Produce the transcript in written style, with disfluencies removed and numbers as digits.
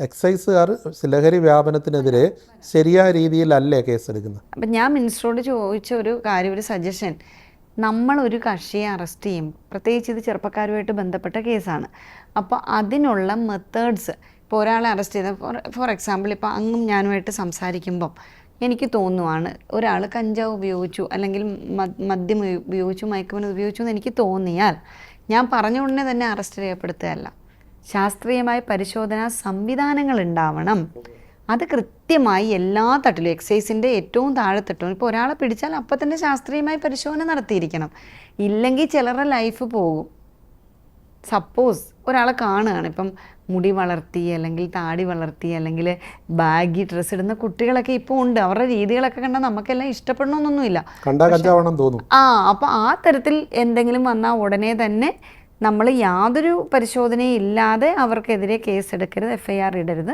എക്സൈസുകാർ ലഹരി വ്യാപനത്തിനെതിരെ ശരിയായ രീതിയിലല്ലേ കേസെടുക്കുന്നത്? അപ്പം ഞാൻ മിനിസ്റ്ററോട് ചോദിച്ച ഒരു കാര്യം, ഒരു സജഷൻ, നമ്മളൊരു കക്ഷിയെ അറസ്റ്റ് ചെയ്യും, പ്രത്യേകിച്ച് ഇത് ചെറുപ്പക്കാരുമായിട്ട് ബന്ധപ്പെട്ട കേസാണ്. അപ്പോൾ അതിനുള്ള മെത്തേഡ്സ്, ഇപ്പോൾ ഒരാളെ അറസ്റ്റ് ചെയ്ത ഫോർ എക്സാമ്പിൾ ഇപ്പോൾ അങ്ങും ഞാനുമായിട്ട് സംസാരിക്കുമ്പം എനിക്ക് തോന്നുവാണ് ഒരാൾ കഞ്ചാവ് ഉപയോഗിച്ചു അല്ലെങ്കിൽ മദ്യം ഉപയോഗിച്ചു, മയക്കുമരുന്ന് ഉപയോഗിച്ചു എന്ന് എനിക്ക് തോന്നിയാൽ ഞാൻ പറഞ്ഞ ഉടനെ തന്നെ അറസ്റ്റ് രേഖപ്പെടുത്തുകയല്ല. ശാസ്ത്രീയമായ പരിശോധനാ സംവിധാനങ്ങൾ ഉണ്ടാവണം. അത് കൃത്യമായി എല്ലാ തട്ടിലും, എക്സൈസിൻ്റെ ഏറ്റവും താഴെത്തട്ടും ഇപ്പോൾ ഒരാളെ പിടിച്ചാൽ അപ്പം തന്നെ ശാസ്ത്രീയമായി പരിശോധന നടത്തിയിരിക്കണം. ഇല്ലെങ്കിൽ ചിലരുടെ ലൈഫ് പോകും. സപ്പോസ് ഒരാളെ കാണുകയാണ്, ഇപ്പം മുടി വളർത്തി അല്ലെങ്കിൽ താടി വളർത്തി അല്ലെങ്കിൽ ബാഗി ഡ്രസ്സ് ഇടുന്ന കുട്ടികളൊക്കെ ഇപ്പോൾ ഉണ്ട്. അവരുടെ രീതികളൊക്കെ കണ്ടാൽ നമുക്കെല്ലാം ഇഷ്ടപ്പെടണമെന്നൊന്നുമില്ല. അപ്പോൾ ആ തരത്തിൽ എന്തെങ്കിലും വന്നാൽ ഉടനെ തന്നെ നമ്മൾ യാതൊരു പരിശോധനയും ഇല്ലാതെ അവർക്കെതിരെ കേസെടുക്കരുത്, FIR ഇടരുത്.